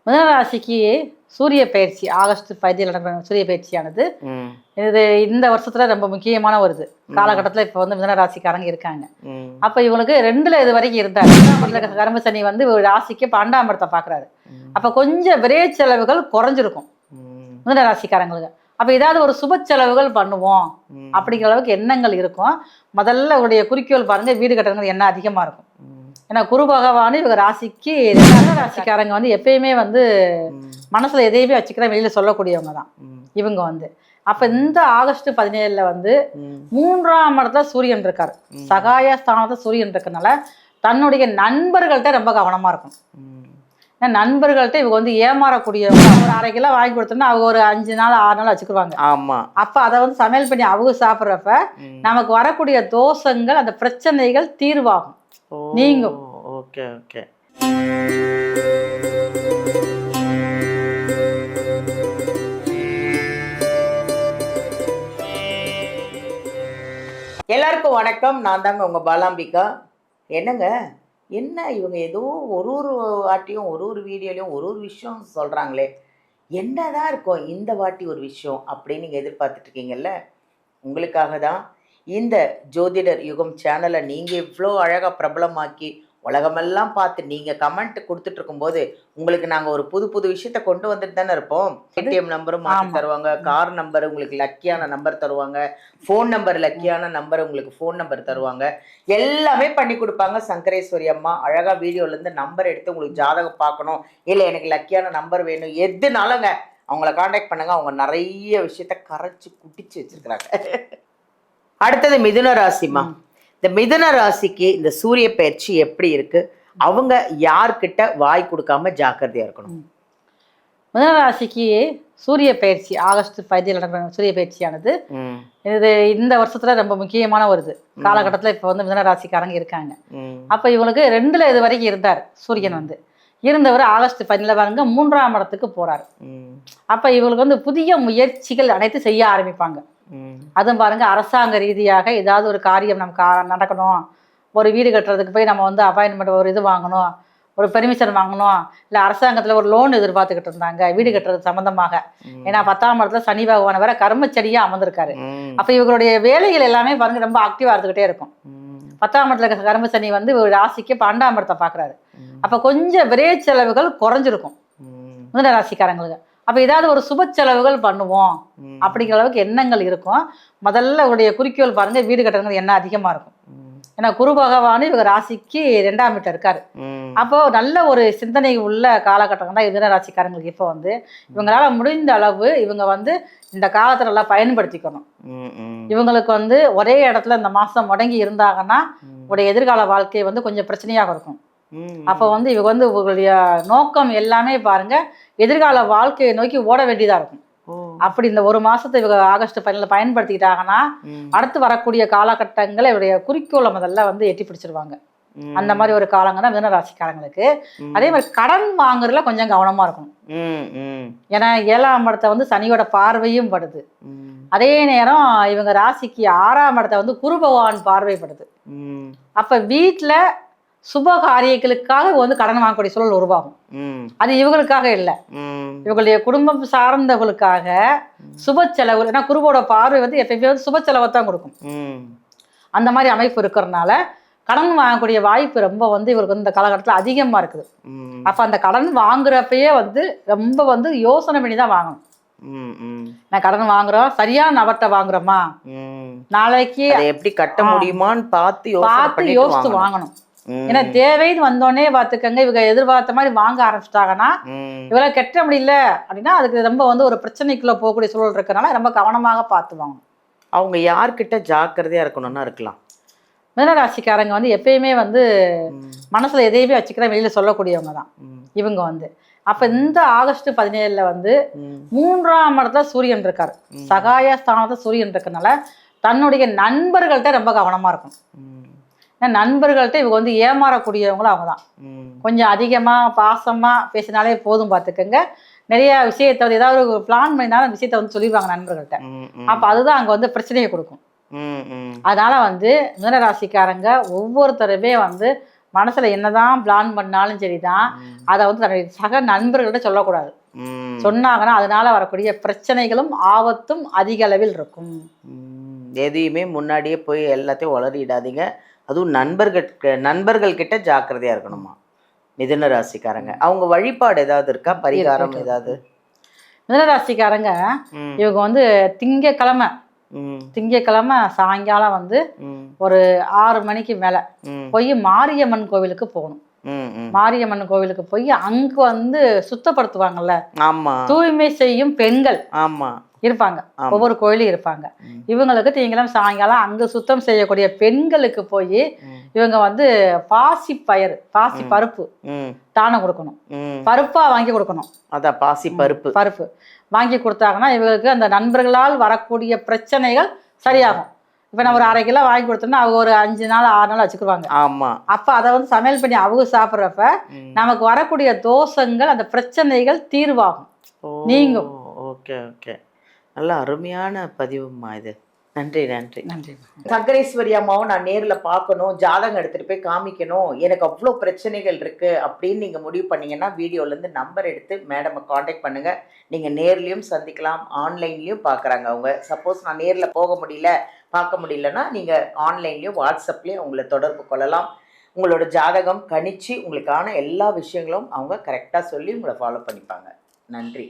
மிதுனராசிக்கு சூரிய பயிற்சி ஆகஸ்ட் 15 நடக்கிற சூரிய பயிற்சியானது இது இந்த வருஷத்துல ரொம்ப முக்கியமான வருது காலகட்டத்தில் இப்போ வந்து மிதுனராசிக்காரங்க இருக்காங்க. அப்போ இவங்களுக்கு 2ல் இது வரைக்கும் இருந்தாரு. கர்ம சனி வந்து ஒரு ராசிக்கு 12ஆம் இடத்தை பார்க்குறாரு. அப்போ கொஞ்சம் விரை செலவுகள் குறைஞ்சிருக்கும் மிதுனராசிக்காரங்களுக்கு. அப்போ ஏதாவது ஒரு சுப செலவுகள் பண்ணுவோம் அப்படிங்கிற அளவுக்கு எண்ணங்கள் இருக்கும். முதல்ல உடைய குறிக்கோள் பாருங்க, வீடு கட்டுறது என்ன அதிகமாக இருக்கும். ஏன்னா குரு பகவான் இவங்க ராசிக்கு ராசிக்காரங்க வந்து எப்பயுமே வந்து மனசுல எதையுமே வச்சுக்கிற வெளியில சொல்லக்கூடியவங்க தான் இவங்க வந்து. அப்ப இந்த ஆகஸ்ட் 17 வந்து 3ஆம் இடத்துல சூரியன் இருக்காரு. சகாய ஸ்தானத்துல சூரியன் இருக்கனால தன்னுடைய நண்பர்கள்ட்ட ரொம்ப கவனமா இருக்கும். ஏன்னா நண்பர்கள்ட்ட இவங்க வந்து ஏமாறக்கூடியவங்க. ஒரு 1/2 கிலோ வாங்கி கொடுத்தோம்னா அவங்க ஒரு 5 நாள் 6 நாள் வச்சுக்குவாங்க. அப்ப அதை வந்து சமையல் பண்ணி அவங்க சாப்பிட்றப்ப நமக்கு வரக்கூடிய தோஷங்கள் அந்த பிரச்சனைகள் தீர்வாகும், நீங்கும். Okay okay. எல்லாருக்கும் வணக்கம். நான் தாங்க உங்க பாலாம்பிகா. என்னங்க என்ன இவங்க ஏதோ ஒரு வாட்டியும் ஒரு வீடியோலையும் ஒரு விஷயம் சொல்கிறாங்களே, என்னதான் இருக்கும் இந்த வாட்டி ஒரு விஷயம் அப்படின்னு நீங்கள் எதிர்பார்த்துட்டு இருக்கீங்கல்ல. உங்களுக்காக தான் இந்த ஜோதிடர் யுகம் சேனலை நீங்கள் இவ்வளோ அழகாக பிரபலமாக்கி உலகமெல்லாம் பார்த்து நீங்கள் கமெண்ட் கொடுத்துட்டு இருக்கும்போது உங்களுக்கு நாங்கள் ஒரு புது விஷயத்தை கொண்டு வந்துட்டு தானே இருப்போம். ஏடிஎம் நம்பரும் மாற்றி தருவாங்க, கார் நம்பர் உங்களுக்கு லக்கியான நம்பர் தருவாங்க, ஃபோன் நம்பர் லக்கியான நம்பர் உங்களுக்கு ஃபோன் நம்பர் தருவாங்க, எல்லாமே பண்ணி கொடுப்பாங்க. சங்கரேஸ்வரி அம்மா அழகாக வீடியோலேருந்து நம்பர் எடுத்து உங்களுக்கு ஜாதகம் பார்க்கணும், இல்லை எனக்கு லக்கியான நம்பர் வேணும், எதுனாலுங்க அவங்கள காண்டாக்ட் பண்ணுங்க. அவங்க நிறைய விஷயத்த கரைச்சி குடிச்சு வச்சிருக்கிறாங்க. அடுத்தது மிதுன ராசிமா. இந்த மிதுன ராசிக்கு இந்த சூரிய பயிற்சி எப்படி இருக்கு? அவங்க யார்கிட்ட வாய் கொடுக்காம ஜாக்கிரதையா இருக்கணும்? மிதுன ராசிக்கு சூரிய பயிற்சி ஆகஸ்ட் 15 நடக்கிற சூரிய பயிற்சியானது இது இந்த வருஷத்துல ரொம்ப முக்கியமான வருது காலகட்டத்தில் இப்போ வந்து மிதுன ராசிக்காரங்க இருக்காங்க. அப்போ இவங்களுக்கு 2ல் இது வரைக்கும் இருந்தார் சூரியன் வந்து. இருந்தவர் ஆகஸ்ட் 15 பாருங்க 3ஆம் இடத்துக்கு போறாரு. அப்ப இவங்களுக்கு வந்து புதிய முயற்சிகள் அனைத்து செய்ய ஆரம்பிப்பாங்க. அதுவும் பாருங்க, அரசாங்க ரீதியாக ஏதாவது ஒரு காரியம் நமக்கு நடக்கணும், ஒரு வீடு கட்டுறதுக்கு போய் நம்ம வந்து அப்பாயின்மெண்ட் ஒரு இது வாங்கணும், ஒரு பெர்மிஷன் வாங்கணும், இல்லை அரசாங்கத்தில் ஒரு லோன் எதிர்பார்த்துக்கிட்டு இருந்தாங்க வீடு கட்டுறது சம்மந்தமாக. ஏன்னா 10ஆம் இடத்துல சனி பகவான் வேற கர்மச்சடியாக அமர்ந்திருக்காரு. அப்போ இவங்களுடைய வேலைகள் எல்லாமே பாருங்க ரொம்ப ஆக்டிவாக இருந்துக்கிட்டே இருக்கும். 10ஆம் இடத்துல கர்ம சனி வந்து ஒரு ராசிக்கு 12ஆம் இடத்தை பார்க்குறாரு. அப்போ கொஞ்சம் விரை செலவுகள் குறைஞ்சிருக்கும் மிதுன ராசிக்காரங்களுக்கு. அப்போ ஏதாவது ஒரு சுப செலவுகள் பண்ணுவோம் அப்படிங்கிற அளவுக்கு எண்ணங்கள் இருக்கும். முதல்ல உடைய குறிக்கோள் பாருங்க, வீடு கட்டுறது என்ன அதிகமாக இருக்கும். ஏன்னா குரு பகவான் இவங்க ராசிக்கு 2ஆம் வீட்டில் இருக்காரு. அப்போ நல்ல ஒரு சிந்தனை உள்ள காலகட்டம் தான் மிதுன ராசிக்காரங்களுக்கு. இப்போ வந்து இவங்களால முடிந்த அளவு இவங்க வந்து இந்த காலத்தை நல்லா பயன்படுத்திக்கணும். இவங்களுக்கு வந்து ஒரே இடத்துல இந்த மாதம் முடங்கி இருந்தாங்கன்னா உடைய எதிர்கால வாழ்க்கை வந்து கொஞ்சம் பிரச்சனையாக இருக்கும். அப்போ வந்து இவங்க வந்து உங்களுடைய நோக்கம் எல்லாமே பாருங்க எதிர்கால வாழ்க்கையை நோக்கி ஓட வேண்டியதா இருக்கும். அப்படி இந்த ஒரு மாசத்தை இவங்க ஆகஸ்ட் 15 பயன்படுத்திக்கிட்டாங்கன்னா அடுத்து வரக்கூடிய காலகட்டங்களை இவருடைய குறிக்கோளை முதல்ல வந்து எட்டி பிடிச்சிருவாங்க. அந்த மாதிரி ஒரு காலங்க தான் மிதுன ராசிக்காரங்களுக்கு. அதே மாதிரி கடன் வாங்குறதுல கொஞ்சம் கவனமா இருக்கணும். ஏன்னா 7ஆம் இடத்தை வந்து சனியோட பார்வையும் படுது. அதே நேரம் இவங்க ராசிக்கு 6ஆம் இடத்தை வந்து குரு பகவான் பார்வைப்படுது. அப்ப வீட்டுல சுப காரியங்களுக்காக வந்து கடன் வாங்கக்கூடிய சூழல் உருவாகும். அது இவங்களுக்காக இல்லை, இவங்களுடைய குடும்பம் சார்ந்தவர்களுக்காக சுப செலவு. ஏன்னா குருவோட பார்வை வந்து எப்பயுமே வந்து சுப செலவை தான் கொடுக்கும். அந்த மாதிரி அமைப்பு இருக்கிறதுனால கடன் வாங்கக்கூடிய வாய்ப்பு ரொம்ப வந்து இவருக்கு வந்து இந்த காலகட்டத்தில் அதிகமா இருக்குது. அப்ப அந்த கடன் வாங்குறப்பயே வந்து ரொம்ப வந்து யோசனை பண்ணி தான் வாங்கணும். நான் கடன் வாங்குறோம், சரியான நபர்கிட்ட வாங்குறோமா, நாளைக்கு எப்படி கட்ட முடியுமான்னு பார்த்து யோசித்து வாங்கணும். ஏன்னா தேவைன்னு வந்தோடனே பார்த்துக்கங்க, இவங்க எதிர்பார்த்த மாதிரி வாங்க ஆரம்பிச்சிட்டாங்கன்னா இவங்களை கட்ட முடியல அப்படின்னா அதுக்கு ரொம்ப வந்து ஒரு பிரச்சனைக்குள்ள போகக்கூடிய சூழல் இருக்கிறனால ரொம்ப கவனமாக பார்த்துவாங்க. அவங்க யார்கிட்ட ஜாக்கிரதையா இருக்கணும்னா இருக்கலாம். மிதுன ராசிக்காரங்க வந்து எப்பயுமே வந்து மனசுல எதையுமே வச்சுக்கிற வெளியில சொல்லக்கூடியவங்க தான் இவங்க வந்து. அப்ப இந்த ஆகஸ்ட் 17 வந்து 3ஆம் இடத்துல சூரியன் இருக்காரு. சகாய ஸ்தானத்துல சூரியன் இருக்கனால தன்னுடைய நண்பர்கள்ட்ட ரொம்ப கவனமா இருக்கும். ஏன்னா நண்பர்கள்ட்ட இவங்க வந்து ஏமாறக்கூடியவங்களும் அவங்க தான். கொஞ்சம் அதிகமாக பாசமாக பேசினாலே போதும் பார்த்துக்கங்க. நிறைய விஷயத்த வந்து ஏதாவது ஒரு பிளான் பண்ணினாலும் அந்த விஷயத்த வந்து சொல்லிடுவாங்க நண்பர்கள்ட்ட. அப்போ அதுதான் அங்கே வந்து பிரச்சனையை கொடுக்கும். அதனால வந்து மிதுன ராசிக்காரங்க ஒவ்வொருத்தருமே வந்து மனசுல என்னதான் பிளான் பண்ணாலும் சரிதான், அதை வந்து தன்னுடைய சக நண்பர்கள்ட்ட சொல்லக்கூடாது. சொன்னாங்கன்னா அதனால வரக்கூடிய பிரச்சனைகளும் ஆபத்தும் அதிக அளவில் இருக்கும். எதையுமே முன்னாடியே போய் எல்லாத்தையும் உளறிடாதீங்க. அதுவும் நண்பர்கள் கிட்ட ஜாக்கிரதையா இருக்கணுமா மிதுன ராசிக்காரங்க. அவங்க வழிபாடு ஏதாவது இருக்கா, பரிகாரம் ஏதாவது? மிதுன ராசிக்காரங்க இவங்க வந்து திங்கக்கிழமை சாயங்காலம் வந்து ஒரு 6 மணிக்கு மேல போய் மாரியம்மன் கோவிலுக்கு போகணும். மாரியம்மன் கோவிலுக்கு போய் அங்க வந்து சுத்தப்படுத்துவாங்கல்ல, தூய்மை செய்யும் பெண்கள் இருப்பாங்க, ஒவ்வொரு கோயிலும் இருப்பாங்க. இவங்களுக்கு திங்கக்கிழமை சாயங்காலம் அங்க சுத்தம் செய்யக்கூடிய பெண்களுக்கு போய் இவங்க வந்து பாசி பருப்பு தானம் கொடுக்கணும். பருப்பா வாங்கி கொடுக்கணும். அதான் பாசி பருப்பு வாங்கி கொடுத்தாங்கன்னா இவங்களுக்கு அந்த நண்பர்களால் வரக்கூடிய பிரச்சனைகள் சரியாகும். இப்போ நம்ம ஒரு 1/2 கிலோ வாங்கி கொடுத்தோம்னா அவங்க ஒரு 5 நாள் 6 நாள் வச்சுக்குவாங்க. அப்போ அதை வந்து சமையல் பண்ணி அவங்க சாப்பிட்றப்ப நமக்கு வரக்கூடிய தோஷங்கள், அந்த பிரச்சனைகள் தீர்வாகும், நீங்கும். ஓகே ஓகே, நல்ல அருமையான பதிவுமா இது. நன்றி நன்றி நன்றி. சங்கரேஸ்வரி அம்மாவும் நான் நேரில் பார்க்கணும், ஜாதகம் எடுத்துகிட்டு போய் காமிக்கணும், எனக்கு அவ்வளோ பிரச்சனைகள் இருக்குது அப்படின்னு நீங்கள் முடிவு பண்ணிங்கன்னா வீடியோலேருந்து நம்பர் எடுத்து மேடமை காண்டாக்ட் பண்ணுங்கள். நீங்கள் நேர்லேயும் சந்திக்கலாம், ஆன்லைன்லேயும் பார்க்குறாங்க அவங்க. சப்போஸ் நான் நேரில் போக முடியல, பார்க்க முடியலன்னா நீங்கள் ஆன்லைன்லேயும் வாட்ஸ்அப்லேயும் உங்களை தொடர்பு கொள்ளலாம். உங்களோட ஜாதகம் கணிச்சு உங்களுக்கான எல்லா விஷயங்களும் அவங்க கரெக்டாக சொல்லி உங்களை ஃபாலோ பண்ணிப்பாங்க. நன்றி.